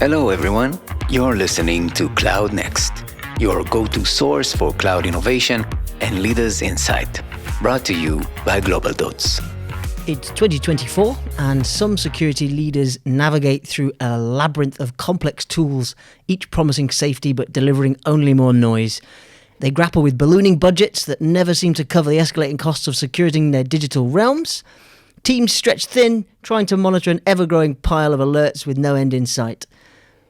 Hello, everyone. You're listening to CloudNext, your go-to source for cloud innovation and leaders' insight. Brought to you by GlobalDots. It's 2024, and some security leaders navigate through a labyrinth of complex tools, each promising safety but delivering only more noise. They grapple with ballooning budgets that never seem to cover the escalating costs of securing their digital realms. Teams stretch thin, trying to monitor an ever-growing pile of alerts with no end in sight.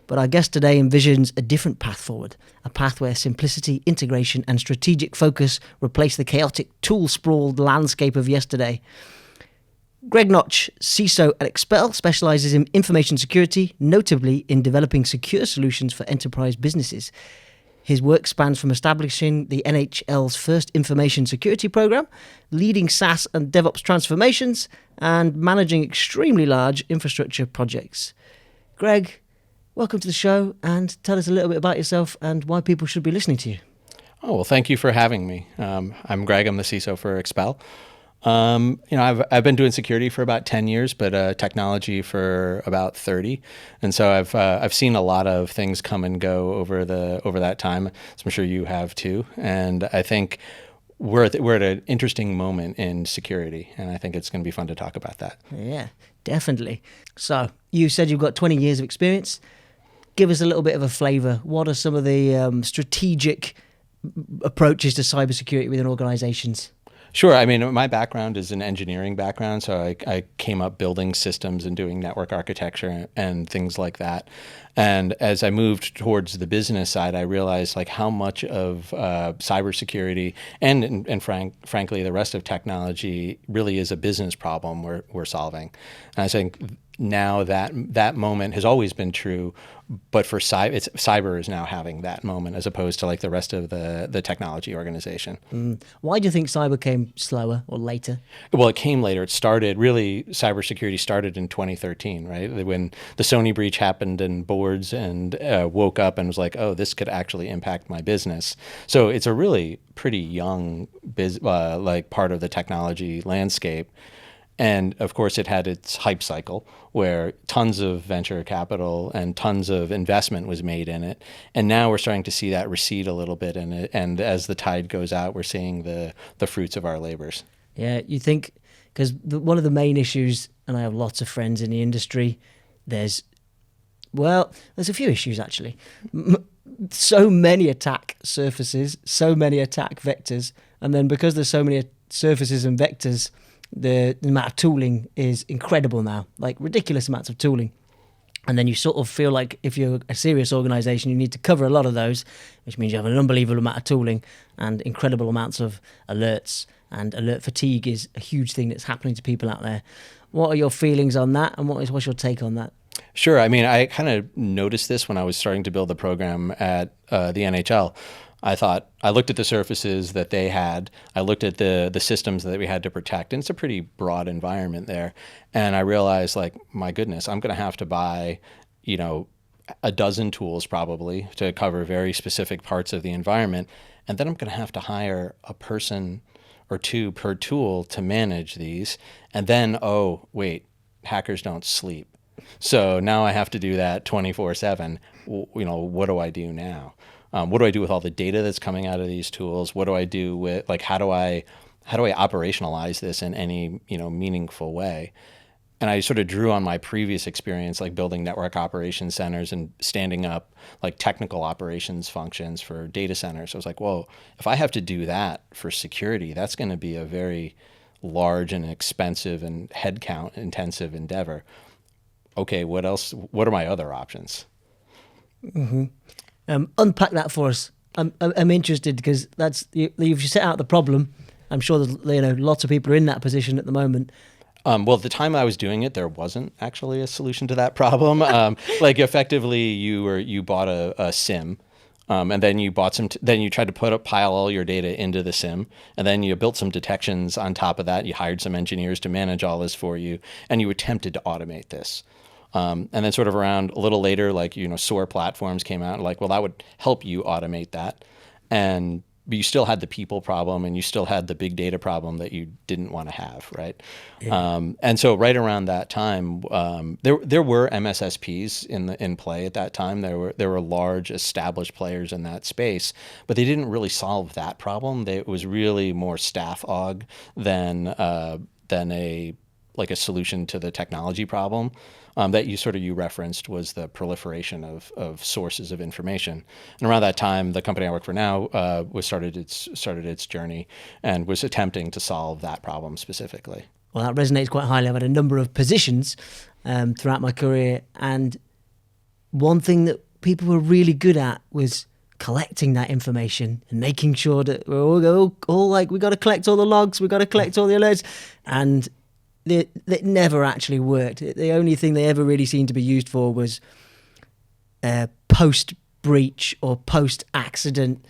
But our guest today envisions a different path forward, a path where simplicity, integration and strategic focus replace the chaotic tool-sprawled landscape of yesterday. Greg Notch, CISO at Expel, specialises in information security, notably in developing secure solutions for enterprise businesses. His work spans from establishing the NHL's first information security program, leading SaaS and DevOps transformations, and managing extremely large infrastructure projects. Greg, welcome to the show, and tell us a little bit about yourself and why people should be listening to you. Oh, well, thank you for having me. I'm Greg. I'm the CISO for Expel. I've been doing security for about 10 years, but technology for about 30. And so I've seen a lot of things come and go over that time. So I'm sure you have too. And I think we're at an interesting moment in security, and I think it's going to be fun to talk about that. Yeah, definitely. So you said you've got 20 years of experience. Give us a little bit of a flavour. What are some of the strategic approaches to cybersecurity within organizations? Sure. I mean, my background is an engineering background, so I came up building systems and doing network architecture and things like that. And as I moved towards the business side, I realized like how much of cybersecurity and frankly the rest of technology really is a business problem we're solving. And I think now that moment has always been true, but for cyber is now having that moment as opposed to like the rest of the technology organization. Why do you think cyber came slower or later? Well, it came later. Cybersecurity started in 2013, right? When the Sony breach happened and boards and woke up and was like, oh, this could actually impact my business. So it's a really pretty young part of the technology landscape. And of course, it had its hype cycle where tons of venture capital and tons of investment was made in it. And now we're starting to see that recede a little bit. And as the tide goes out, we're seeing the fruits of our labors. Yeah, you think, because one of the main issues, and I have lots of friends in the industry, there's a few issues actually. So many attack surfaces, so many attack vectors. And then because there's so many surfaces and vectors, the amount of tooling is incredible now, like ridiculous amounts of tooling. And then you sort of feel like if you're a serious organization, you need to cover a lot of those, which means you have an unbelievable amount of tooling and incredible amounts of alerts. And alert fatigue is a huge thing that's happening to people out there. What are your feelings on that, and what's your take on that? Sure. I mean, I kind of noticed this when I was starting to build the program at the NHL. I looked at the surfaces that they had. I looked at the systems that we had to protect, and it's a pretty broad environment there. And I realized, like, my goodness, I'm going to have to buy, a dozen tools probably to cover very specific parts of the environment. And then I'm going to have to hire a person or two per tool to manage these. And then, oh, wait, hackers don't sleep. So now I have to do that 24/7. What do I do now? What do I do with all the data that's coming out of these tools? What do I do with, like, how do I operationalize this in any, meaningful way? And I sort of drew on my previous experience, like building network operations centers and standing up like technical operations functions for data centers. So I was like, whoa, if I have to do that for security, that's going to be a very large and expensive and headcount intensive endeavor. Okay, what else? What are my other options? Mm-hmm. Unpack that for us. I'm interested because if you set out the problem, I'm sure there's lots of people are in that position at the moment. Well, at the time I was doing it, there wasn't actually a solution to that problem. Like effectively, you bought a SIM, and then you bought then you tried to pile all your data into the SIM, and then you built some detections on top of that. You hired some engineers to manage all this for you, and you attempted to automate this. And then sort of around a little later, SOAR platforms came out, like, well, that would help you automate that. And but you still had the people problem and you still had the big data problem that you didn't want to have, right? Yeah. And so right around that time, there were MSSPs in play at that time. There were large established players in that space, but they didn't really solve that problem. It was really more staff aug than a solution to the technology problem. That you referenced was the proliferation of sources of information. And around that time, the company I work for now started its journey and was attempting to solve that problem specifically. Well, that resonates quite highly. I've had a number of positions throughout my career, and one thing that people were really good at was collecting that information and making sure that we're all like, we got to collect all the logs, we got to collect all the alerts, and it never actually worked. The only thing they ever really seemed to be used for was post-breach or post-accident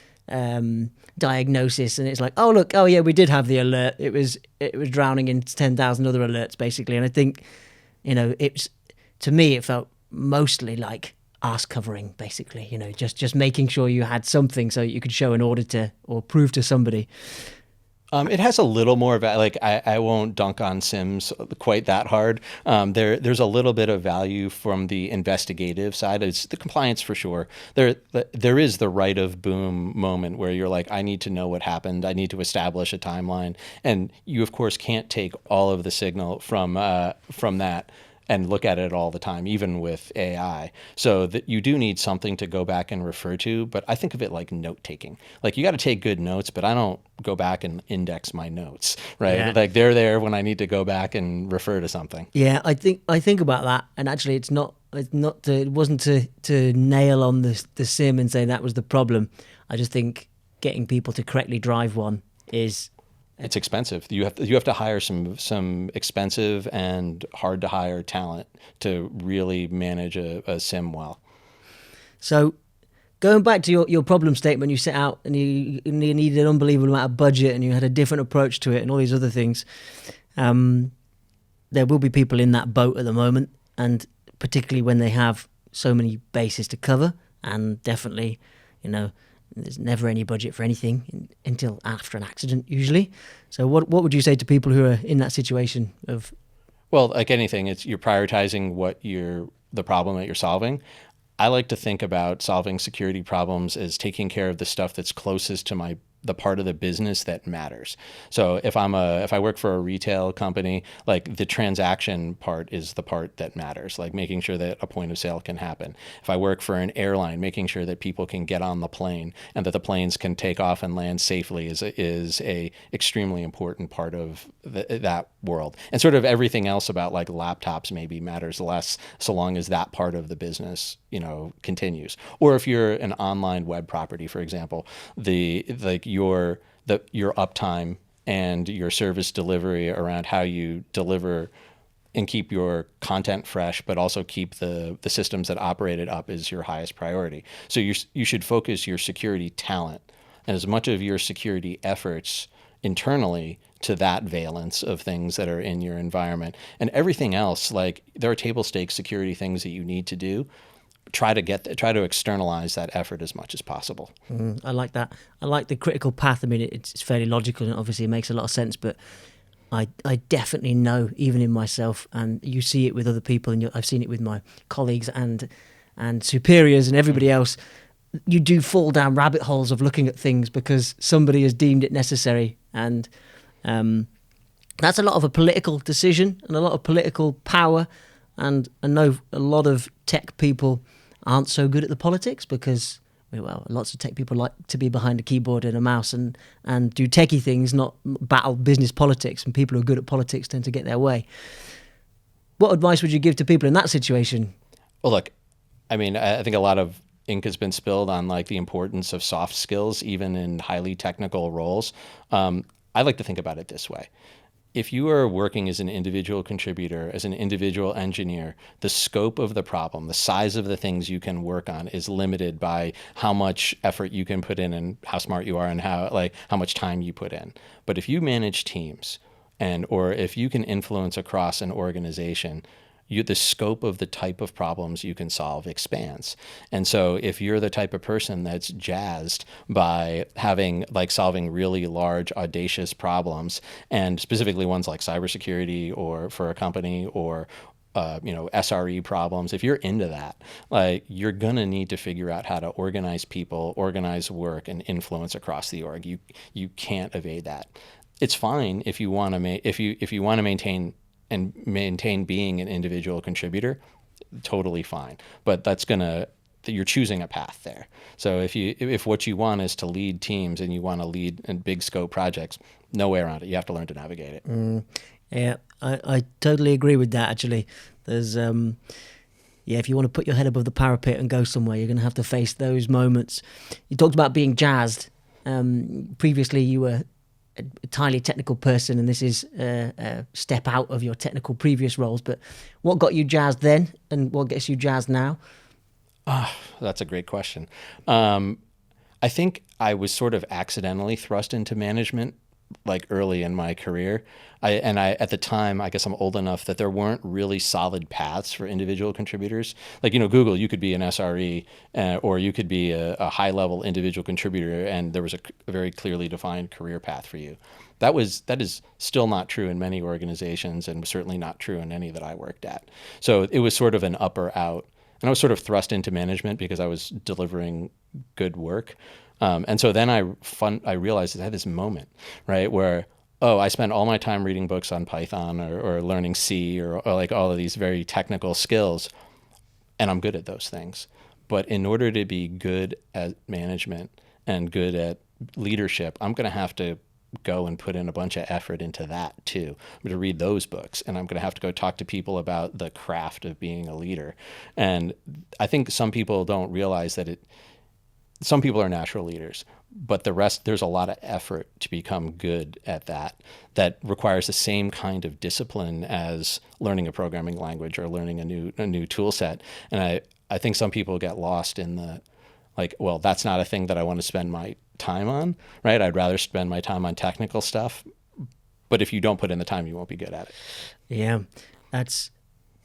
diagnosis. And it's like, oh, look, oh, yeah, we did have the alert. It was drowning in 10,000 other alerts, basically. And I think, to me, it felt mostly like arse covering, basically, just making sure you had something so you could show an auditor or prove to somebody. It has a little more of I won't dunk on SIMs quite that hard. There's a little bit of value from the investigative side. It's the compliance for sure. There is the right of boom moment where you're like, I need to know what happened. I need to establish a timeline. And you, of course, can't take all of the signal from that and look at it all the time, even with AI. So that you do need something to go back and refer to, but I think of it like note taking. Like, you got to take good notes, but I don't go back and index my notes, right? Yeah. Like, they're there when I need to go back and refer to something. Yeah, I think about that, and actually it wasn't to nail on the SIM and say that was the problem. I just think getting people to correctly drive one is... It's expensive. You have to hire some expensive and hard to hire talent to really manage a SIM well. So, going back to your problem statement, you set out and you needed an unbelievable amount of budget and you had a different approach to it and all these other things. There will be people in that boat at the moment, and particularly when they have so many bases to cover, and definitely, there's never any budget for anything until after an accident, usually. So what would you say to people who are in that situation of... Well, like anything, you're prioritizing the problem that you're solving. I like to think about solving security problems as taking care of the stuff that's closest to the part of the business that matters. So if I work for a retail company, like, the transaction part is the part that matters, like making sure that a point of sale can happen. If I work for an airline, making sure that people can get on the plane and that the planes can take off and land safely is a extremely important part of that world. And sort of everything else about, like, laptops maybe matters less, so long as that part of the business, continues. Or if you're an online web property, for example, your uptime and your service delivery around how you deliver and keep your content fresh, but also keep the systems that operate it up is your highest priority. So you should focus your security talent and as much of your security efforts internally to that valence of things that are in your environment. And everything else, like, there are table stakes security things that you need to do. Try to externalize that effort as much as possible. I like that. I like the critical path. I mean, it's fairly logical and obviously it makes a lot of sense, but I definitely know, even in myself, and you see it with other people, and I've seen it with my colleagues and superiors and everybody else, you do fall down rabbit holes of looking at things because somebody has deemed it necessary. And that's a lot of a political decision and a lot of political power. And I know a lot of tech people aren't so good at the politics because, well, lots of tech people like to be behind a keyboard and a mouse and do techie things, not battle business politics. And people who are good at politics tend to get their way. What advice would you give to people in that situation? Well, look, I mean, I think a lot of ink has been spilled on, like, the importance of soft skills, even in highly technical roles. I like to think about it this way. If you are working as an individual contributor, as an individual engineer, the scope of the problem, the size of the things you can work on is limited by how much effort you can put in and how smart you are and how much time you put in. But if you manage teams or if you can influence across an organization, the scope of the type of problems you can solve expands. And so if you're the type of person that's jazzed by solving really large, audacious problems, and specifically ones like cybersecurity or for a company or SRE problems, if you're into that, like, you're going to need to figure out how to organize people, organize work, and influence across the org. You can't evade that. It's fine if you want to if you want to maintain being an individual contributor, totally fine. But you're choosing a path there. So if what you want is to lead teams and you want to lead in big scope projects, no way around it. You have to learn to navigate it. Yeah, I totally agree with that, actually. There's, if you want to put your head above the parapet and go somewhere, you're going to have to face those moments. You talked about being jazzed. Previously, you were a entirely technical person, and this is a step out of your technical previous roles. But what got you jazzed then, and what gets you jazzed now? That's a great question. I think I was sort of accidentally thrust into management like early in my career. I at the time, I guess I'm old enough that there weren't really solid paths for individual contributors. Like, Google, you could be an SRE or you could be a high level individual contributor, and there was a very clearly defined career path for you. That is still not true in many organizations, and certainly not true in any that I worked at. So it was sort of an up or out. And I was sort of thrust into management because I was delivering good work. And so then I realized I had this moment, right, where, I spent all my time reading books on Python or learning C or like all of these very technical skills, and I'm good at those things. But in order to be good at management and good at leadership, I'm going to have to go and put in a bunch of effort into that too. I'm going to read those books, and I'm going to have to go talk to people about the craft of being a leader. And I think some people don't realize that some people are natural leaders, but the rest, there's a lot of effort to become good at that requires the same kind of discipline as learning a programming language or learning a new tool set. And I think some people get lost in the, like, well, that's not a thing that I want to spend my time on, right? I'd rather spend my time on technical stuff. But if you don't put in the time, you won't be good at it. Yeah,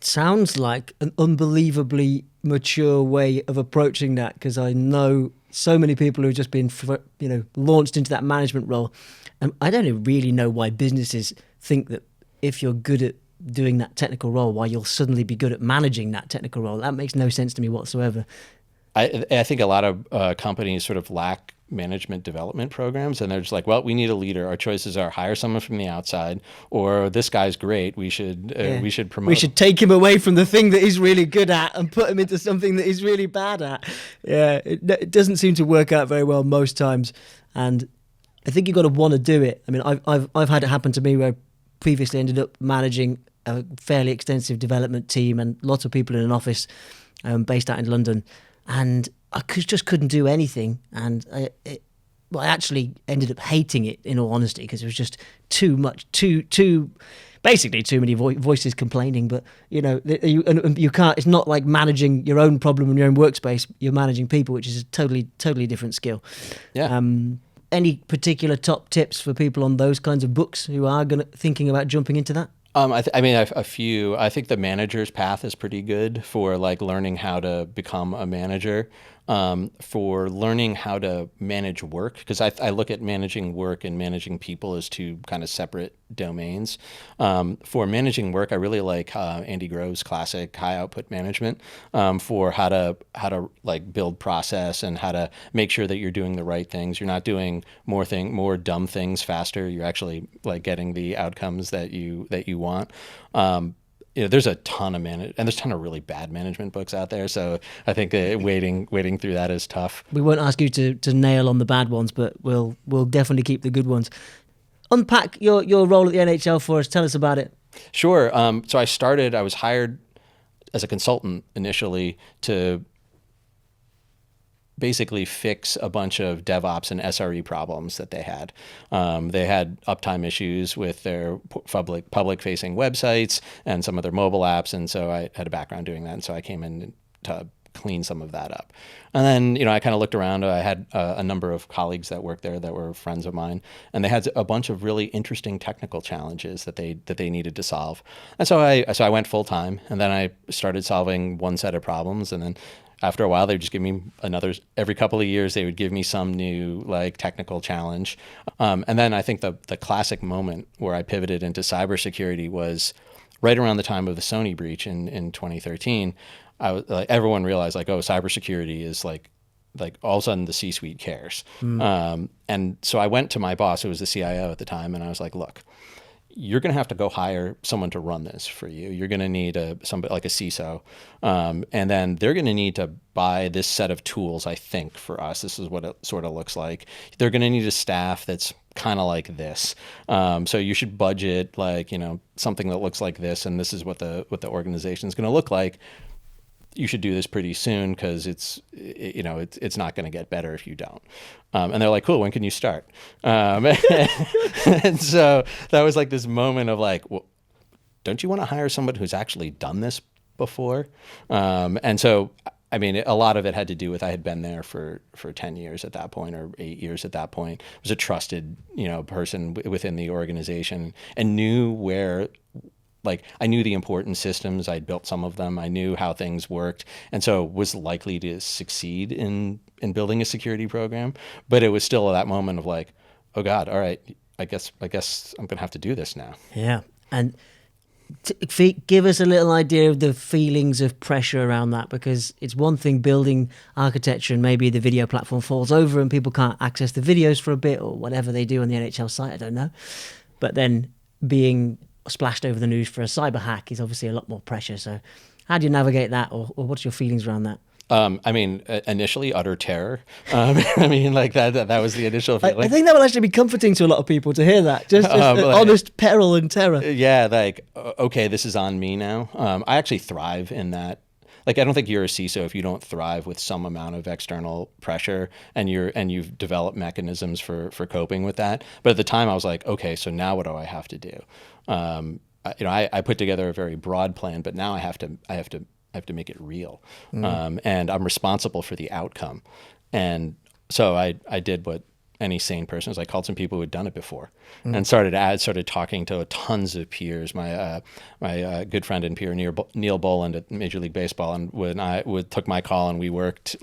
sounds like an unbelievably mature way of approaching that, because I know so many people who've just been, launched into that management role. And I don't really know why businesses think that if you're good at doing that technical role, why you'll suddenly be good at managing that technical role. That makes no sense to me whatsoever. I think a lot of companies sort of lack management development programs, and they're just like, well, we need a leader. Our choices are hire someone from the outside, or this guy's great. We should promote. We should take him away from the thing that he's really good at and put him into something that he's really bad at. Yeah, it doesn't seem to work out very well most times, and I think you've got to want to do it. I mean, I've had it happen to me where I previously ended up managing a fairly extensive development team and lots of people in an office based out in London. And I just couldn't do anything. And I actually ended up hating it, in all honesty, because it was just too much, basically too many voices complaining. But, you can't, it's not like managing your own problem in your own workspace. You're managing people, which is a totally different skill. Yeah. Any particular top tips for people on those kinds of books who are thinking about jumping into that? A few. I think the manager's path is pretty good for like learning how to become a manager, for learning how to manage work, because I look at managing work and managing people as two kind of separate domains. For managing work, I really like Andy Grove's classic High Output Management, for how to like build process and how to make sure that you're doing the right things. You're not doing more dumb things faster. You're actually like getting the outcomes that you want. There's a ton of and there's a ton of really bad management books out there. So I think wading through that is tough. We won't ask you to nail on the bad ones, but we'll definitely keep the good ones. Unpack your role at the NHL for us. Tell us about it. Sure. So I was hired as a consultant initially to basically fix a bunch of DevOps and SRE problems that they had. They had uptime issues with their public-facing websites and some of their mobile apps, and so I had a background doing that, and so I came in to clean some of that up. And then, you know, I kind of looked around. I had a number of colleagues that worked there that were friends of mine, and they had a bunch of really interesting technical challenges that they needed to solve. And so I went full time, and then I started solving one set of problems, and then after a while, they would just give me another. Every couple of years, they would give me some new like technical challenge. And then I think the classic moment where I pivoted into cybersecurity was right around the time of the Sony breach in 2013. I was like, everyone realized like, oh, cybersecurity is like all of a sudden the C-suite cares. And so I went to my boss, who was the CIO at the time, and I was like, look, you're going to have to go hire someone to run this for you. You're going to need somebody like a CISO. And then they're going to need to buy this set of tools, I think, for us. This is what it sort of looks like. They're going to need a staff that's kind of like this. So you should budget like, you know, something that looks like this, and this is what the organization is going to look like. You should do this pretty soon because it's not going to get better if you don't. And they're like, cool, when can you start? And so that was like this moment of like, well, don't you want to hire somebody who's actually done this before? And so, I mean, a lot of it had to do with I had been there for 10 years at that point, or 8 years at that point. I was a trusted, you know, person within the organization and knew where. Like I knew the important systems. I'd built some of them. I knew how things worked, and so was likely to succeed in building a security program. But it was still that moment of like, oh God, all right, I guess I'm gonna have to do this now. Yeah, and give us a little idea of the feelings of pressure around that, because it's one thing building architecture and maybe the video platform falls over and people can't access the videos for a bit or whatever they do on the NHL site. I don't know, but then being splashed over the news for a cyber hack is obviously a lot more pressure. So how do you navigate that, or what's your feelings around that? I mean, initially utter terror. I mean, like that was the initial feeling. I think that will actually be comforting to a lot of people to hear that. Just honest peril and terror. Yeah, like, okay, this is on me now. I actually thrive in that. Like, I don't think you're a CISO if you don't thrive with some amount of external pressure and you've developed mechanisms for coping with that. But at the time I was like, okay, so now what do I have to do? I put together a very broad plan, but now I have to make it real. And I'm responsible for the outcome. And so I did what any sane person is. I called some people who had done it before and started talking to tons of peers. My good friend and peer, Neil Boland at Major League Baseball. And when I took my call, and we worked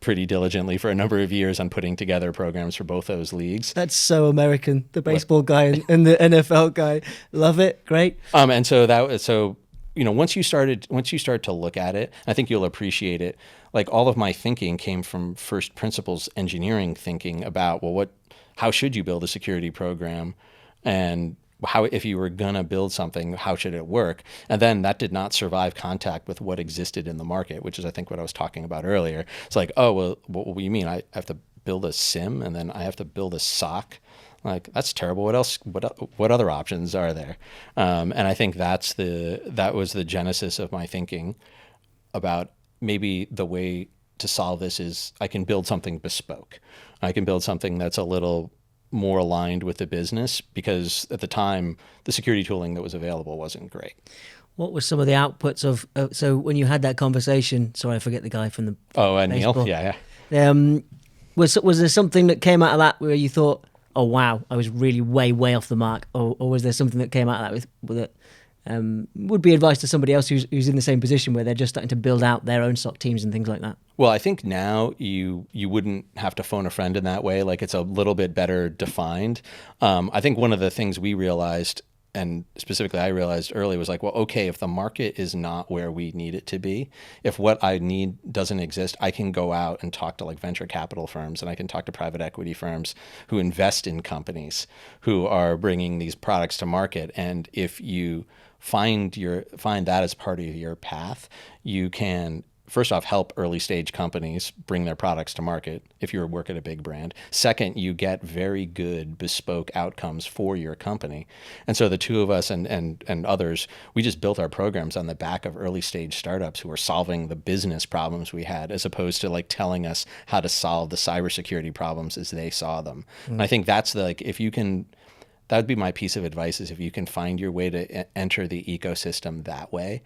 pretty diligently for a number of years on putting together programs for both those leagues. That's so American. The baseball guy and the NFL guy. Love it. Great. And so you know, once you start to look at it, I think you'll appreciate it. Like all of my thinking came from first principles engineering thinking about, well, how should you build a security program, and how, if you were gonna build something, how should it work? And then that did not survive contact with what existed in the market, which is I think what I was talking about earlier. It's like, oh well, what do you mean? I have to build a SIM and then I have to build a SOC? Like, that's terrible. What else? What other options are there? And I think that was the genesis of my thinking about maybe the way to solve this is I can build something bespoke. I can build something that's a little more aligned with the business, because at the time the security tooling that was available wasn't great. What were some of the outputs of? So when you had that conversation, sorry, I forget the guy from the. Oh, and Neil, yeah. Was there something that came out of that where you thought, oh wow, I was really way off the mark, or was there something that came out of that with it? Would be advice to somebody else who's in the same position where they're just starting to build out their own SOC teams and things like that? Well, I think now you wouldn't have to phone a friend in that way. Like, it's a little bit better defined. I think one of the things we realized, and specifically I realized early, was like, well, okay, if the market is not where we need it to be, if what I need doesn't exist, I can go out and talk to like venture capital firms, and I can talk to private equity firms who invest in companies who are bringing these products to market. And if you find that as part of your path, you can first off help early stage companies bring their products to market if you work at a big brand. Second, you get very good bespoke outcomes for your company. And so the two of us and others, we just built our programs on the back of early stage startups who were solving the business problems we had, as opposed to like telling us how to solve the cybersecurity problems as they saw them. And I think that's that would be my piece of advice, is if you can find your way to enter the ecosystem that way,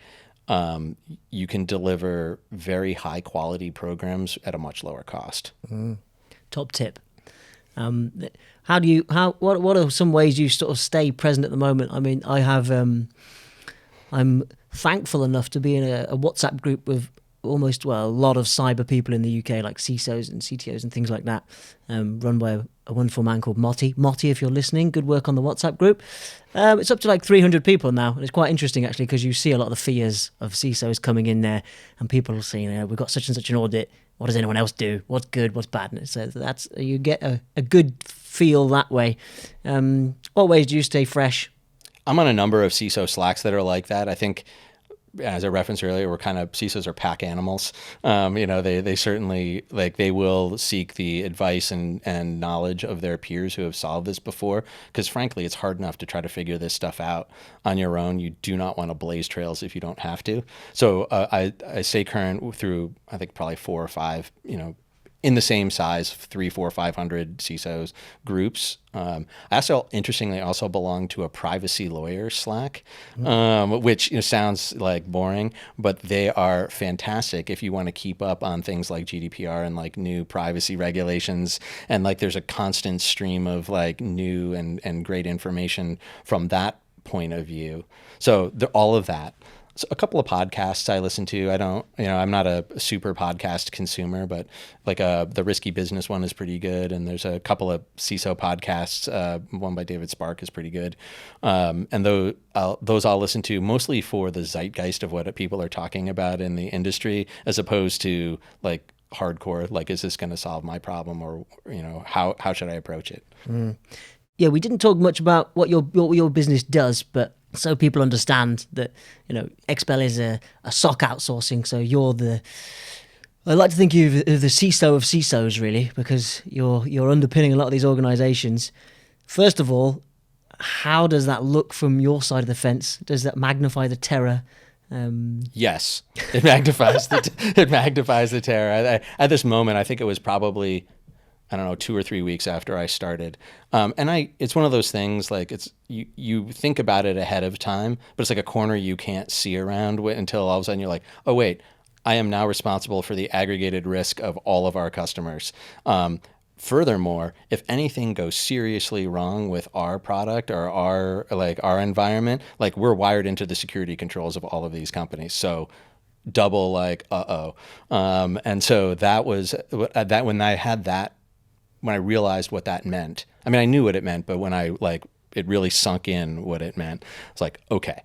you can deliver very high quality programs at a much lower cost. Top tip. What are some ways you sort of stay present at the moment? I mean, I'm thankful enough to be in a WhatsApp group with a lot of cyber people in the UK, like CISOs and CTOs and things like that, run by a wonderful man called Motti. Motti, if you're listening, good work on the WhatsApp group. It's up to like 300 people now, and it's quite interesting actually, because you see a lot of the fears of CISOs coming in there, and people are saying, we've got such and such an audit. What does anyone else do? What's good? What's bad? And so you get a good feel that way. What ways do you stay fresh? I'm on a number of CISO Slacks that are like that. I think, as I referenced earlier, CISOs are pack animals. They certainly, they will seek the advice and knowledge of their peers who have solved this before. Because frankly, it's hard enough to try to figure this stuff out on your own. You do not want to blaze trails if you don't have to. So I stay current through, I think, probably 4 or 5, in the same size, 300, 400, 500 CISOs groups. I interestingly belong to a privacy lawyer Slack, which sounds like boring, but they are fantastic if you want to keep up on things like GDPR and like new privacy regulations. And like there's a constant stream of like new and great information from that point of view. So all of that. So a couple of podcasts I listen to. I'm not a super podcast consumer, but like the Risky Business one is pretty good. And there's a couple of CISO podcasts. One by David Spark is pretty good. And those I'll listen to mostly for the zeitgeist of what people are talking about in the industry, as opposed to like hardcore, like, is this going to solve my problem, or, how should I approach it? Yeah, we didn't talk much about what your business does, but so people understand that, Expel is a SOC outsourcing. So I like to think of you as the CISO of CISOs, really, because you're underpinning a lot of these organizations. First of all, how does that look from your side of the fence? Does that magnify the terror? Yes, it magnifies the terror. At this moment, I think it was probably, 2 or 3 weeks after I started. It's one of those things, like you think about it ahead of time, but it's like a corner you can't see around until all of a sudden you're like, oh wait, I am now responsible for the aggregated risk of all of our customers. Furthermore, if anything goes seriously wrong with our product or our environment, like we're wired into the security controls of all of these companies. So double and so that was that when I realized what that meant. I mean, I knew what it meant, but when it really sunk in what it meant, it's like, okay,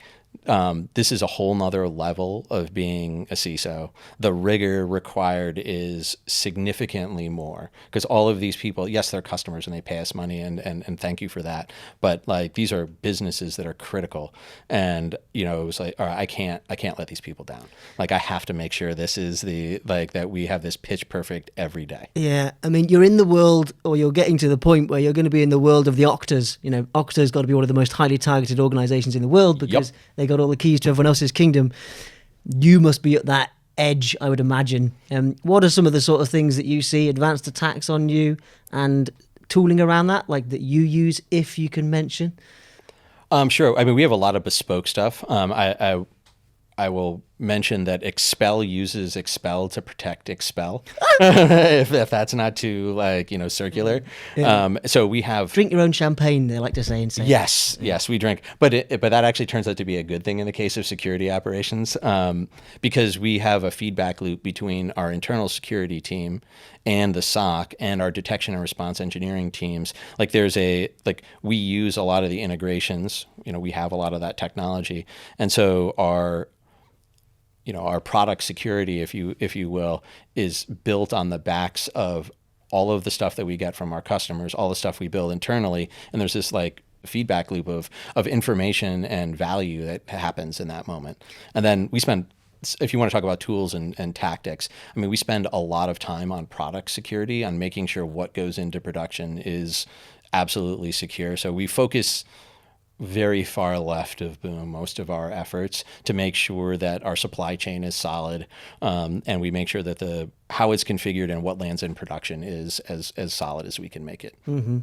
this is a whole nother level of being a CISO. The rigor required is significantly more, because all of these people, yes, they're customers and they pay us money, and thank you for that. But like, these are businesses that are critical, and it was like, all right, I can't let these people down. Like, I have to make sure this is that we have this pitch perfect every day. Yeah, I mean, you're in the world, or you're getting to the point where you're going to be in the world of the Oktas. Okta's got to be one of the most highly targeted organizations in the world, because they got all the keys to everyone else's kingdom. You must be at that edge, I would imagine. What are some of the sort of things that you see, advanced attacks on you, and tooling around that, like that you use, if you can mention? Sure. I mean, we have a lot of bespoke stuff. I will mention that Expel uses Expel to protect Expel, if that's not too circular. Yeah. So we have drink your own champagne, they like to say. Yes, we drink, but that actually turns out to be a good thing in the case of security operations, because we have a feedback loop between our internal security team and the SOC and our detection and response engineering teams. We use a lot of the integrations. We have a lot of that technology, and so our product security, if you will, is built on the backs of all of the stuff that we get from our customers, all the stuff we build internally, and there's this feedback loop of information and value that happens in that moment. And then we spend, if you want to talk about tools and tactics, I mean, we spend a lot of time on product security, on making sure what goes into production is absolutely secure. So we focus very far left of Boom most of our efforts to make sure that our supply chain is solid, and we make sure that how it's configured and what lands in production is as solid as we can make it. Mm-hmm.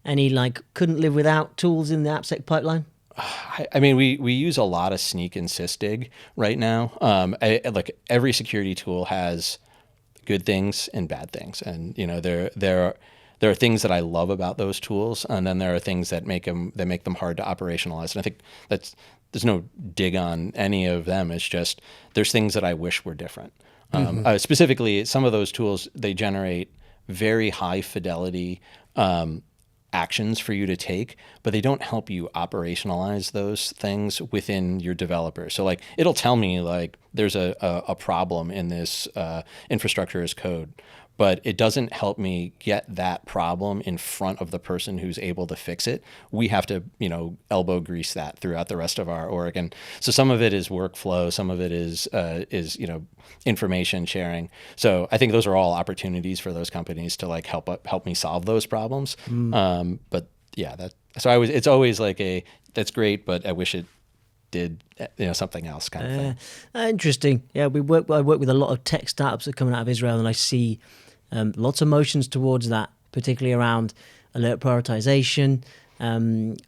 Any couldn't live without tools in the AppSec pipeline? I mean, we use a lot of sneak and sysdig right now. Look, every security tool has good things and bad things, and there are things that I love about those tools, and then there are things that make them hard to operationalize. And I think there's no dig on any of them. It's just there's things that I wish were different. Specifically, some of those tools, they generate very high fidelity actions for you to take, but they don't help you operationalize those things within your developer. So like it'll tell me like there's a problem in this infrastructure as code, but it doesn't help me get that problem in front of the person who's able to fix it. We have to, elbow grease that throughout the rest of our org. And so some of it is workflow, some of it is information sharing. So I think those are all opportunities for those companies to like help me solve those problems. But yeah, it's always like that's great, but I wish it did something else kind of thing. Interesting. Yeah, I work with a lot of tech startups that are coming out of Israel, and I see lots of motions towards that, particularly around alert prioritization and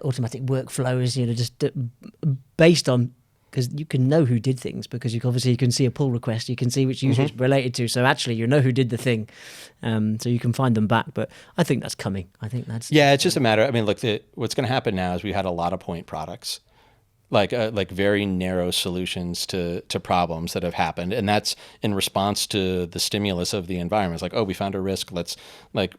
automatic workflows. Just based on, because you can know who did things, because you can see a pull request, you can see which user it's related to. So actually, you know who did the thing, so you can find them back. But I think that's coming. I think that's it's just a matter. I mean, look, what's going to happen now is we had a lot of point products. Like very narrow solutions to problems that have happened, and that's in response to the stimulus of the environment. It's like, oh, we found a risk.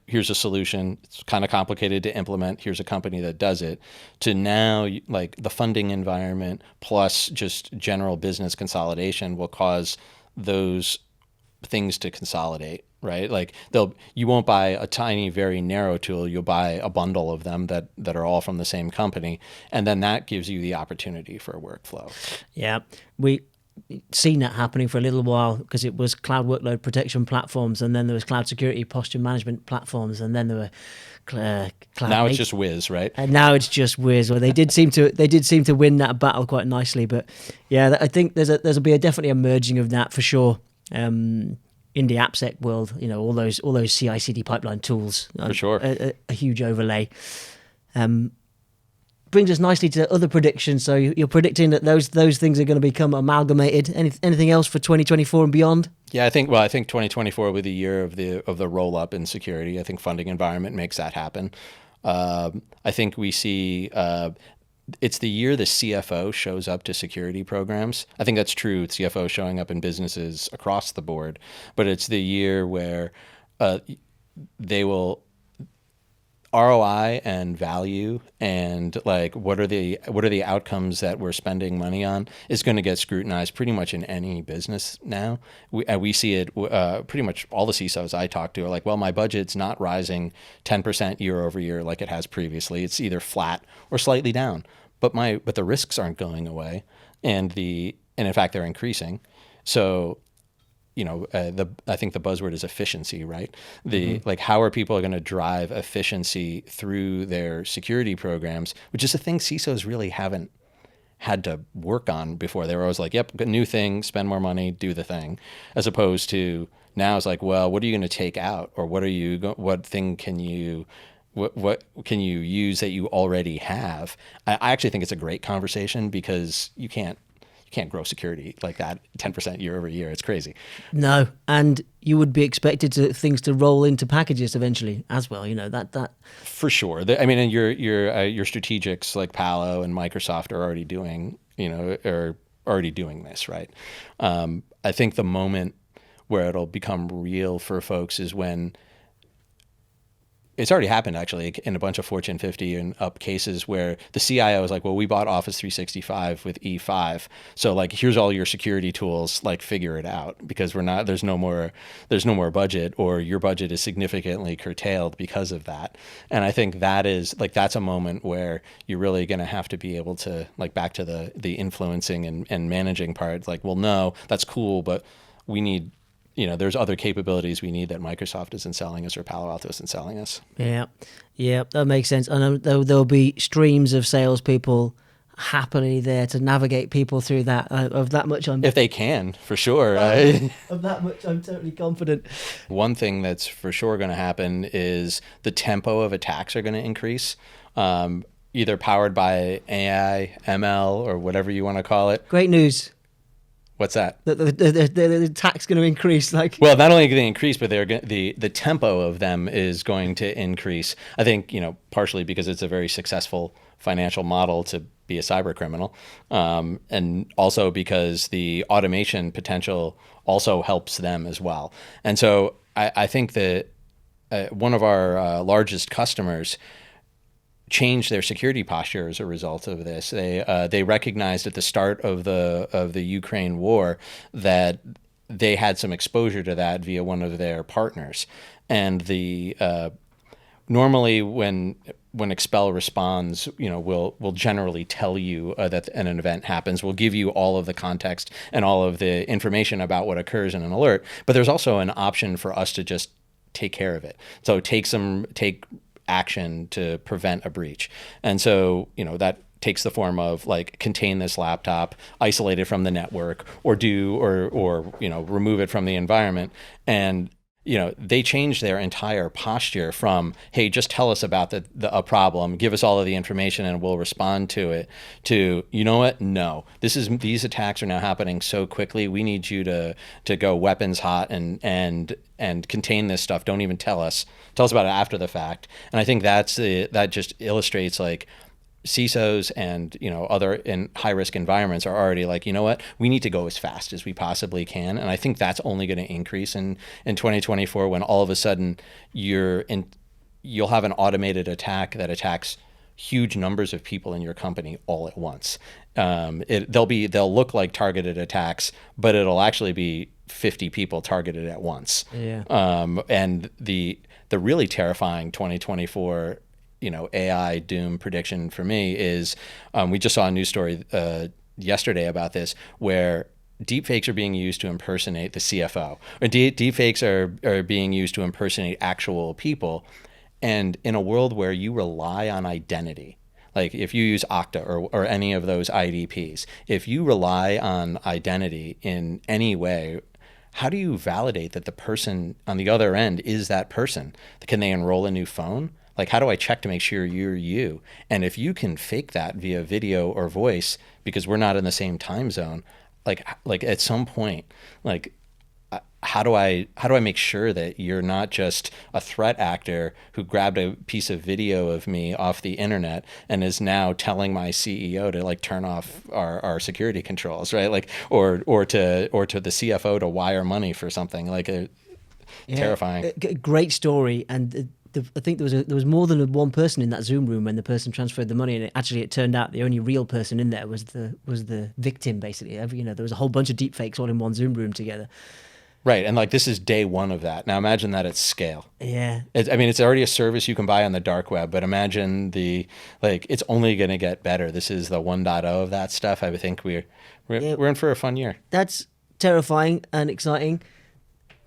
Here's a solution. It's kind of complicated to implement. Here's a company that does it. To now, like the funding environment plus just general business consolidation will cause those things to consolidate. Right? Like you won't buy a tiny, very narrow tool. You'll buy a bundle of them that are all from the same company. And then that gives you the opportunity for a workflow. Yeah. We seen that happening for a little while because it was cloud workload protection platforms, and then there was cloud security posture management platforms, and then there were cloud. Now it's just Wiz, right? And now it's just Wiz. Well, they did seem to win that battle quite nicely. But yeah, I think there'll be definitely a merging of that for sure. In the AppSec world, all those CI/CD pipeline tools, for sure, a huge overlay. Brings us nicely to other predictions. So you're predicting that those things are going to become amalgamated. Anything else for 2024 and beyond? Yeah, I think 2024 will be the year of the roll up in security. I think funding environment makes that happen. I think we see. It's the year the CFO shows up to security programs. I think that's true. CFO showing up in businesses across the board, but it's the year where they will ROI and value and like what are the outcomes that we're spending money on is going to get scrutinized pretty much in any business now. We see it pretty much all the CISOs I talk to are like, well, my budget's not rising 10% year over year like it has previously. It's either flat or slightly down, but the risks aren't going away, and in fact they're increasing. So I think the buzzword is efficiency, right? Like how are people going to drive efficiency through their security programs, which is a thing CISOs really haven't had to work on before. They were always like, yep, new thing, spend more money, do the thing, as opposed to now it's like, well, what are you going to take out, or what thing can you use that you already have? I actually think it's a great conversation because you can't grow security like that 10% year over year. It's crazy. No, and you would be expected things to roll into packages eventually as well. That for sure. I mean, and your strategics like Palo and Microsoft are already doing this, right? I think the moment where it'll become real for folks is when. It's already happened, actually, in a bunch of Fortune 50 and up cases where the CIO is like, well, we bought Office 365 with E5. So like, here's all your security tools, like figure it out, because there's no more budget, or your budget is significantly curtailed because of that. And I think that's a moment where you're really going to have to be able to, like, back to the influencing and managing part, like, well, no, that's cool, but we need, there's other capabilities we need that Microsoft isn't selling us or Palo Alto isn't selling us. Yeah, that makes sense. And there'll be streams of salespeople happily there to navigate people through that. Of that much, if they can, for sure. Of that much, I'm totally confident. One thing that's for sure going to happen is the tempo of attacks are going to increase. either powered by AI, ML, or whatever you want to call it. Great news. What's that? The attack's going to increase. Like, well, not only going to increase, but the tempo of them is going to increase. I think, partially because it's a very successful financial model to be a cyber criminal, and also because the automation potential also helps them as well. And so I think that one of our largest customers changed their security posture as a result of this. They recognized at the start of the Ukraine war that they had some exposure to that via one of their partners, and normally when Expel responds, we'll generally tell you that an event happens. We'll give you all of the context and all of the information about what occurs in an alert. But there's also an option for us to just take care of it. So take action to prevent a breach. And so, that takes the form of like contain this laptop, isolate it from the network, or remove it from the environment. And they changed their entire posture from, hey, just tell us about a problem, give us all of the information and we'll respond to it, to, you know what? No, these attacks are now happening so quickly. We need you to go weapons hot and contain this stuff. Don't even tell us about it after the fact. And I think that just illustrates like CISOs and other in high risk environments are already like, you know what, we need to go as fast as we possibly can. And I think that's only going to increase in 2024 when all of a sudden you'll have an automated attack that attacks huge numbers of people in your company all at once. They'll look like targeted attacks, but it'll actually be 50 people targeted at once. Yeah. And the really terrifying 2024 AI doom prediction for me is we just saw a news story yesterday about this where deepfakes are being used to impersonate the CFO. Or deepfakes are being used to impersonate actual people. And in a world where you rely on identity, like if you use Okta or any of those IDPs, if you rely on identity in any way, how do you validate that the person on the other end is that person? Can they enroll a new phone? Like, how do I check to make sure you're you? And if you can fake that via video or voice, because we're not in the same time zone, like at some point, like, how do I make sure that you're not just a threat actor who grabbed a piece of video of me off the internet and is now telling my CEO to like turn off our security controls, right? Like, or to the CFO to wire money for something like terrifying. Great story. And I think there was more than one person in that Zoom room when the person transferred the money, and it turned out the only real person in there was the victim. Basically, there was a whole bunch of deepfakes all in one Zoom room together. Right, and like this is day one of that. Now imagine that at scale. Yeah, it's already a service you can buy on the dark web, but imagine it's only going to get better. This is the 1.0 of that stuff. I think we're in for a fun year. That's terrifying and exciting.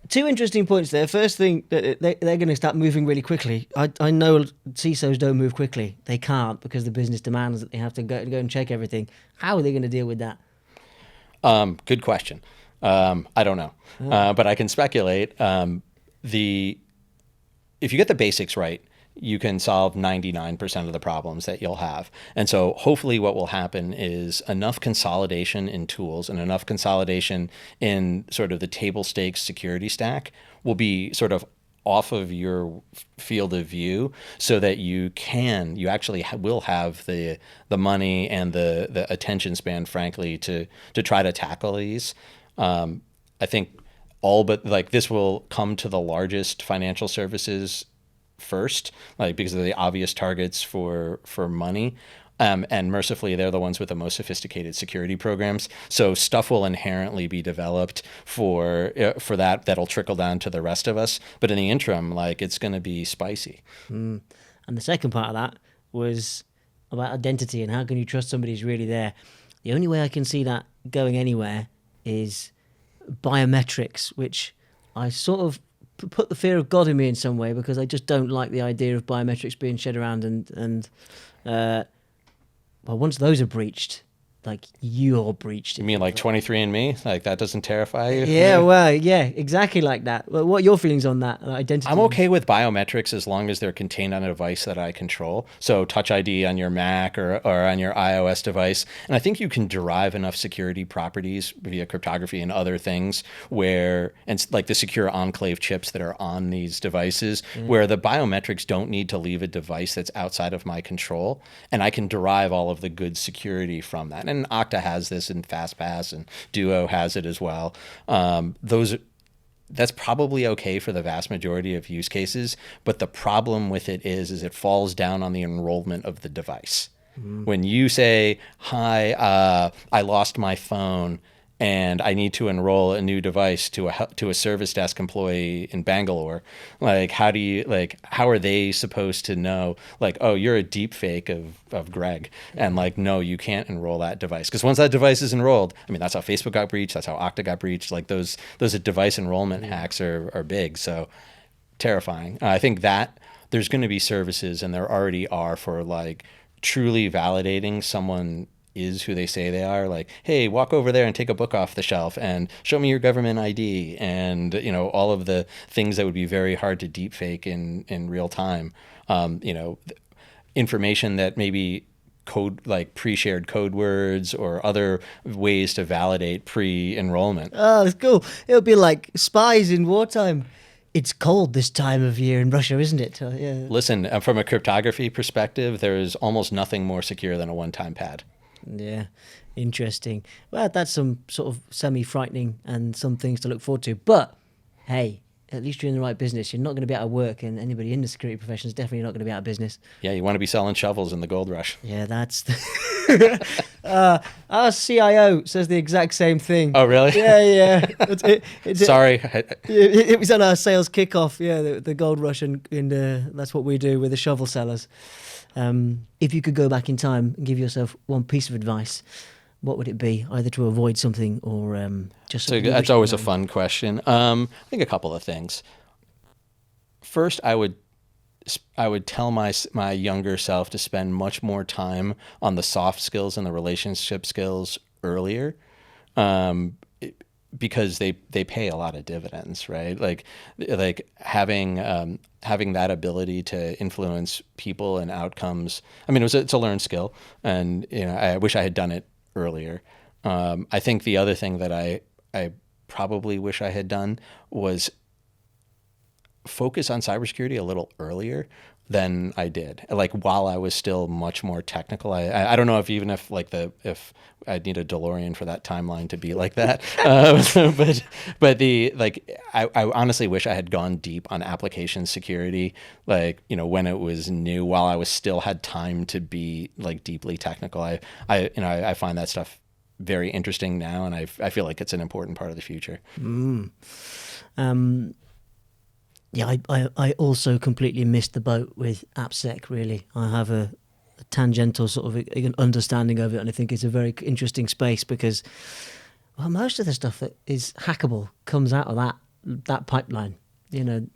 Two interesting points there. First thing, that they're going to start moving really quickly. I know CISOs don't move quickly. They can't because the business demands that they have to go and check everything. How are they going to deal with that? Good question. I don't know, but I can speculate. If you get the basics right, you can solve 99% of the problems that you'll have. And so hopefully what will happen is enough consolidation in tools and enough consolidation in sort of the table stakes security stack will be sort of off of your field of view so that you actually will have the money and the attention span, frankly, to try to tackle these. I think this will come to the largest financial services first, because of the obvious targets for money. And mercifully, they're the ones with the most sophisticated security programs. So stuff will inherently be developed for that'll trickle down to the rest of us. But in the interim, it's going to be spicy. And the second part of that was about identity and how can you trust somebody's really there. The only way I can see that going anywhere is biometrics, which I sort of put the fear of God in me in some way because I just don't like the idea of biometrics being shed around and once those are breached, like you're breached. You mean like 23andMe? Like that doesn't terrify you? Yeah, well, yeah, exactly like that. Well, what are your feelings on that identity? I'm okay with biometrics as long as they're contained on a device that I control. So Touch ID on your Mac or on your iOS device. And I think you can derive enough security properties via cryptography and other things and like the secure enclave chips that are on these devices, where the biometrics don't need to leave a device that's outside of my control. And I can derive all of the good security from that. And Okta has this, and FastPass and Duo has it as well. That's probably okay for the vast majority of use cases, but the problem with it is it falls down on the enrollment of the device. When you say, "Hi, I lost my phone and I need to enroll a new device to a service desk employee in Bangalore," like how are they supposed to know, like, oh, you're a deep fake of Greg, and like, no, you can't enroll that device, because once that device is enrolled, I mean, that's how Facebook got breached, that's how Okta got breached. Like those device enrollment hacks are big, so terrifying. I think that there's going to be services, and there already are, for like truly validating someone is who they say they are. Like, hey, walk over there and take a book off the shelf and show me your government ID, and all of the things that would be very hard to deep fake in real time. Information that maybe code, like pre-shared code words or other ways to validate pre-enrollment. Oh, it's cool. It'll be like spies in wartime. It's cold this time of year in Russia, isn't it? Yeah. Listen, from a cryptography perspective, there's almost nothing more secure than a one-time pad. Yeah, interesting. Well, that's some sort of semi-frightening and some things to look forward to. But, hey, at least you're in the right business. You're not going to be out of work, and anybody in the security profession is definitely not going to be out of business. Yeah, you want to be selling shovels in the gold rush. Yeah, that's... Our CIO says the exact same thing. Oh, really? Yeah. Sorry. It was on our sales kickoff, the gold rush, and that's what we do with the shovel sellers. If you could go back in time and give yourself one piece of advice, what would it be? Either to avoid something or just... So that's always a fun question. I think a couple of things. First, I would tell my younger self to spend much more time on the soft skills and the relationship skills earlier, because they pay a lot of dividends, right? Like having that ability to influence people and outcomes. I mean, it's a learned skill, and I wish I had done it earlier. I think the other thing that I probably wish I had done was focus on cybersecurity a little earlier than I did. Like while I was still much more technical. I don't know if I'd need a DeLorean for that timeline to be like that. I honestly wish I had gone deep on application security, when it was new, while I was still had time to be like deeply technical. I find that stuff very interesting now, and I feel like it's an important part of the future. Yeah, I also completely missed the boat with AppSec, really. I have a tangential sort of an understanding of it, and I think it's a very interesting space because, well, most of the stuff that is hackable comes out of that pipeline. You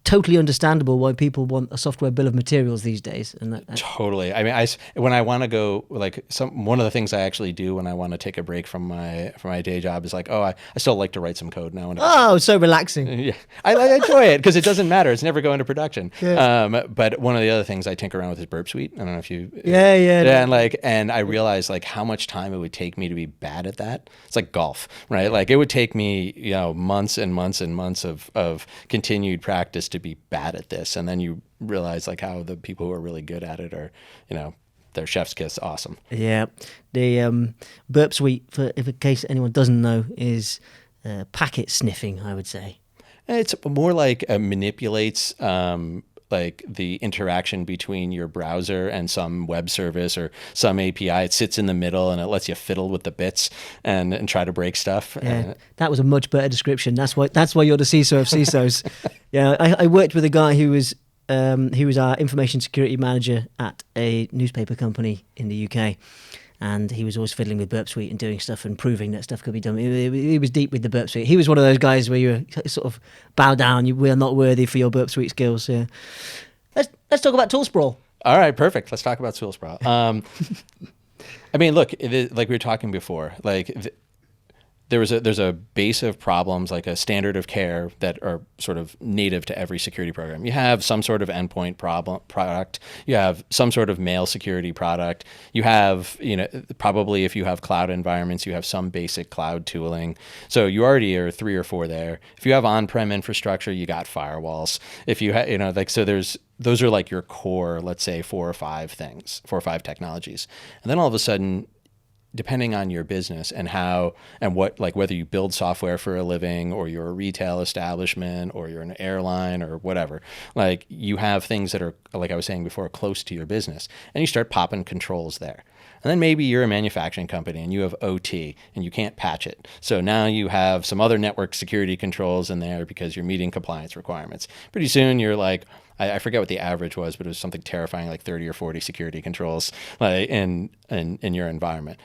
totally understandable why people want a software bill of materials these days. And totally. I mean, when I want to go, one of the things I actually do when I want to take a break from my day job is like, I still like to write some code now. Oh, it's so relaxing. Yeah, I enjoy it because it doesn't matter. It's never going to production. Yeah. But one of the other things I tinker around with is Burp Suite. I don't know if you. Yeah. And I realized how much time it would take me to be bad at that. It's like golf, right? Like it would take me, months and months and months of continued practice to be bad at this, and then you realize how the people who are really good at it are, their chef's kiss awesome. Yeah, the Burp Suite, in case anyone doesn't know, is packet sniffing, I would say. It's more like manipulates the interaction between your browser and some web service or some API. It sits in the middle and it lets you fiddle with the bits and try to break stuff. Yeah, that was a much better description. That's why you're the CISO of CISOs. Yeah, I worked with a guy who was our information security manager at a newspaper company in the UK. And he was always fiddling with Burp Suite and doing stuff and proving that stuff could be done. He was deep with the Burp Suite. He was one of those guys where you sort of bow down. We are not worthy for your Burp Suite skills. Yeah. Let's talk about tool sprawl. All right, perfect. Let's talk about tool sprawl. I mean, look, like we were talking before, like there's a base of problems, like a standard of care that are sort of native to every security program. You have some sort of endpoint product. You have some sort of mail security product. You have, probably if you have cloud environments, you have some basic cloud tooling. So you already are 3 or 4 there. If you have on-prem infrastructure, you got firewalls. If you have, so those are like your core, let's say 4 or 5 things, 4 or 5 technologies. And then all of a sudden, depending on your business and how and what, like whether you build software for a living or you're a retail establishment or you're an airline or whatever, like you have things that are, like I was saying before, close to your business, and you start popping controls there. And then maybe you're a manufacturing company and you have OT and you can't patch it. So now you have some other network security controls in there because you're meeting compliance requirements. Pretty soon you're like, I forget what the average was, but it was something terrifying, like 30 or 40 security controls like in your environment.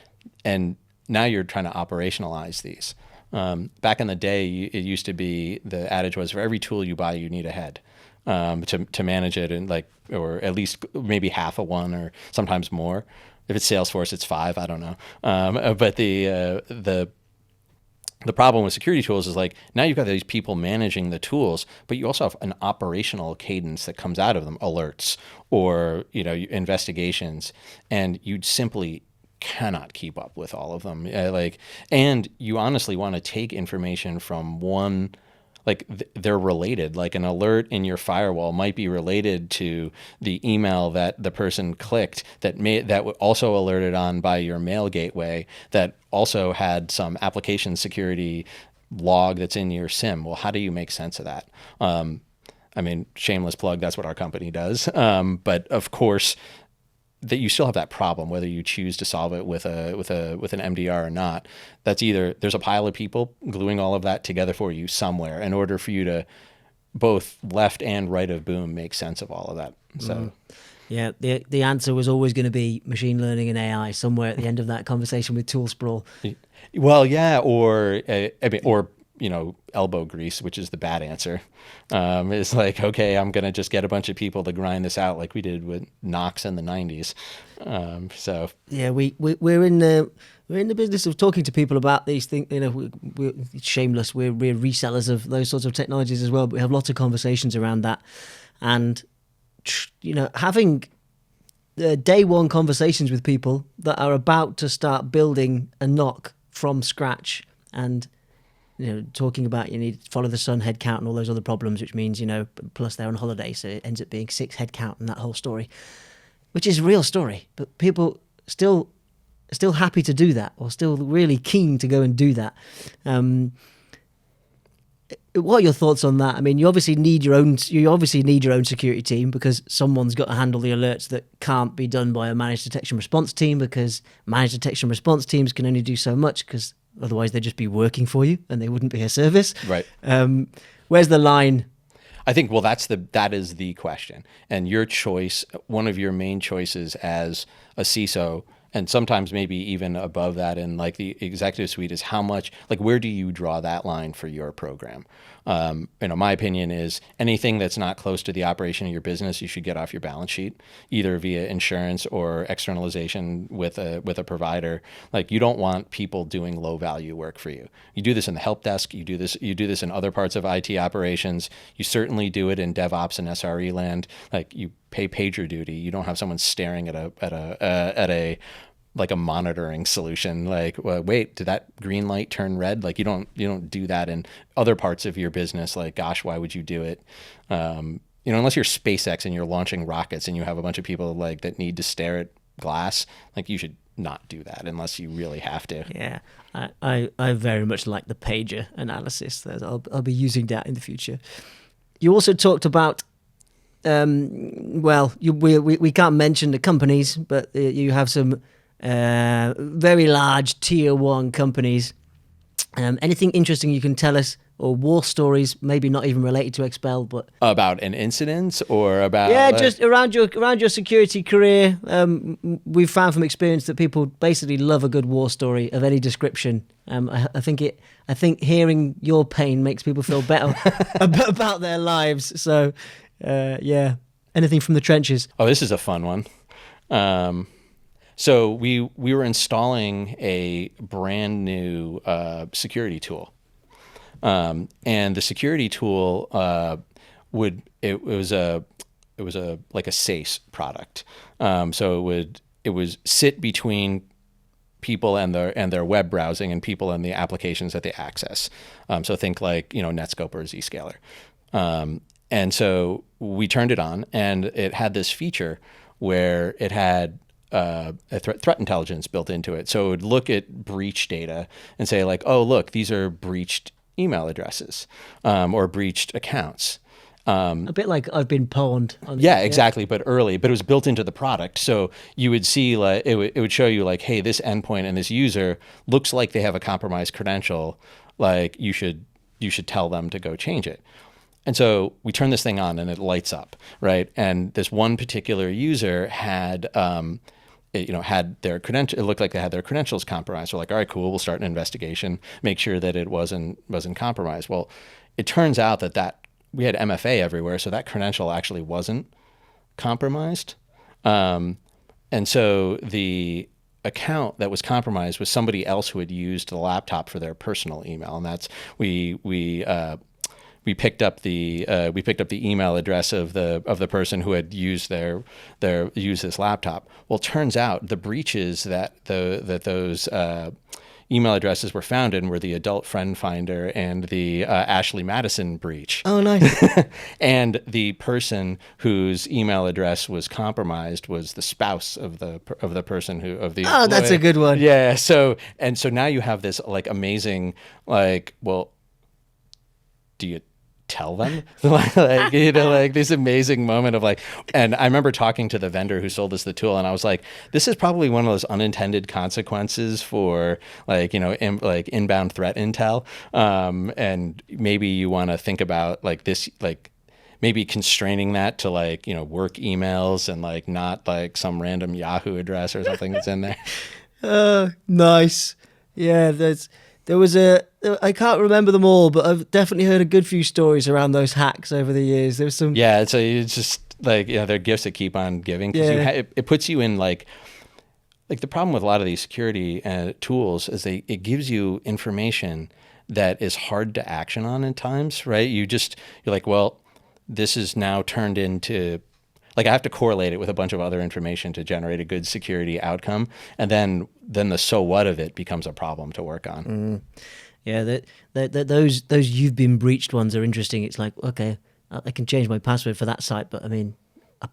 And now you're trying to operationalize these. Back in the day, it used to be, the adage was, for every tool you buy, you need a head to manage it, and or at least maybe half of one, or sometimes more. If it's Salesforce, it's 5. I don't know. But the problem with security tools is like now you've got these people managing the tools, but you also have an operational cadence that comes out of them, alerts or investigations, and you'd simply cannot keep up with all of them. And you honestly want to take information from one, they're related. Like an alert in your firewall might be related to the email that the person clicked that also alerted on by your mail gateway that also had some application security log that's in your SIM. Well, how do you make sense of that? I mean, shameless plug, that's what our company does. But of course, that you still have that problem, whether you choose to solve it with an MDR or not. That's either there's a pile of people gluing all of that together for you somewhere in order for you to both left and right of boom make sense of all of that. So, yeah, the answer was always going to be machine learning and AI somewhere at the end of that conversation with tool sprawl. Well, yeah, or elbow grease, which is the bad answer. It's like, okay, I'm going to just get a bunch of people to grind this out like we did with Knox in the 90s. So yeah, we're in the business of talking to people about these things. We're shameless. We're resellers of those sorts of technologies as well. But we have lots of conversations around that, and having day one conversations with people that are about to start building a NOC from scratch, and talking about you need to follow the sun head count and all those other problems, which means, plus they're on holiday, so it ends up being 6 head count and that whole story, which is a real story. But people still happy to do that, or still really keen to go and do that. What are your thoughts on that? I mean, you obviously need your own security team, because someone's got to handle the alerts that can't be done by a managed detection response team, because managed detection response teams can only do so much, because otherwise they'd just be working for you and they wouldn't be a service. Right. Where's the line? I think, well, that is the question. And your choice, one of your main choices as a CISO, and sometimes maybe even above that in like the executive suite, is how much, like, where do you draw that line for your program? My opinion is anything that's not close to the operation of your business, you should get off your balance sheet, either via insurance or externalization with a provider. Like, you don't want people doing low value work for you. You do this in the help desk. You do this in other parts of IT operations. You certainly do it in DevOps and SRE land. Like, you pay pager duty. You don't have someone staring at a like a monitoring solution, like, well, wait, did that green light turn red? Like, you don't do that in other parts of your business. Like, gosh, why would you do it? Unless you're SpaceX and you're launching rockets and you have a bunch of people like that need to stare at glass, like, you should not do that unless you really have to. Yeah, I very much like the pager analysis. I'll be using that in the future. You also talked about, we can't mention the companies, but you have some very large tier 1 companies. Anything interesting you can tell us, or war stories, maybe not even related to Expel, but about an incident or about just around your security career. We've found from experience that people basically love a good war story of any description. I think hearing your pain makes people feel better about their lives. So anything from the trenches. Oh, this is a fun one. So we were installing a brand new security tool, and the security tool it was a like a SACE product. So it would sit between people and their web browsing and people and the applications that they access. So think like Netscope or Zscaler. And so we turned it on, and it had this feature where it had a threat intelligence built into it. So it would look at breach data and say like, oh, look, these are breached email addresses or breached accounts. A bit like I've been pawned. Yeah, exactly. But early, but it was built into the product. So you would see like, it would show you like, hey, this endpoint and this user looks like they have a compromised credential. Like you should tell them to go change it. And so we turn this thing on and it lights up, right? And this one particular user had, had their credential. It looked like they had their credentials compromised. We're like, all right, cool. We'll start an investigation, make sure that it wasn't compromised. Well, it turns out that we had MFA everywhere, so that credential actually wasn't compromised. And so the account that was compromised was somebody else who had used the laptop for their personal email, and that's we picked up the email address of the person who had used used this laptop. Well, it turns out the breaches that those email addresses were found in were the adult friend finder and the Ashley Madison breach. Oh, nice. And the person whose email address was compromised was the spouse of the person who of the employee. That's a good one. Yeah. So now you have this like amazing like, well, do you tell them like this amazing moment of like, and I remember talking to the vendor who sold us the tool, and I was like, this is probably one of those unintended consequences for like inbound threat intel, and maybe you want to think about like this, like maybe constraining that to like work emails and like not like some random Yahoo address or something that's in there. Nice. Yeah, there was I can't remember them all, but I've definitely heard a good few stories around those hacks over the years. There was some. Yeah, it's just like they're gifts that keep on giving. Because it puts you in like the problem with a lot of these security tools is it gives you information that is hard to action on at times, right? You're like, well, this is now turned into. Like I have to correlate it with a bunch of other information to generate a good security outcome, and then the so what of it becomes a problem to work on. Yeah, those you've been breached ones are interesting. It's like, okay, I can change my password for that site, but I mean,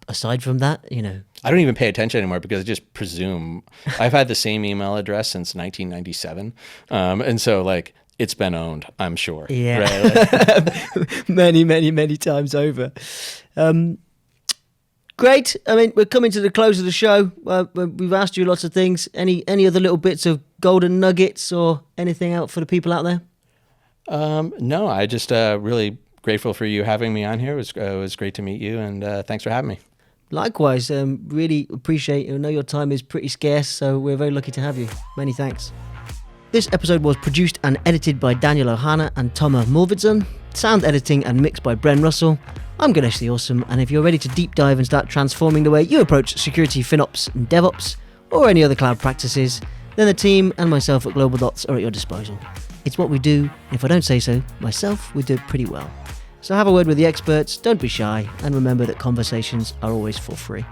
aside from that, I don't even pay attention anymore because I just presume I've had the same email address since 1997, and so like it's been owned, I'm sure. Yeah, right? many times over. Great. I mean, we're coming to the close of the show. We've asked you lots of things. Any other little bits of golden nuggets or anything out for the people out there? No, I just really grateful for you having me on here. It was great to meet you, and thanks for having me. Likewise. Really appreciate it. I know your time is pretty scarce, so we're very lucky to have you. Many thanks. This episode was produced and edited by Daniel Ohana and Tomer Mulvidsson. Sound editing and mixed by Bren Russell. I'm Ganesh the Awesome, and if you're ready to deep dive and start transforming the way you approach security, FinOps, and DevOps, or any other cloud practices, then the team and myself at GlobalDots are at your disposal. It's what we do, and if I don't say so myself, we do it pretty well. So have a word with the experts, don't be shy, and remember that conversations are always for free.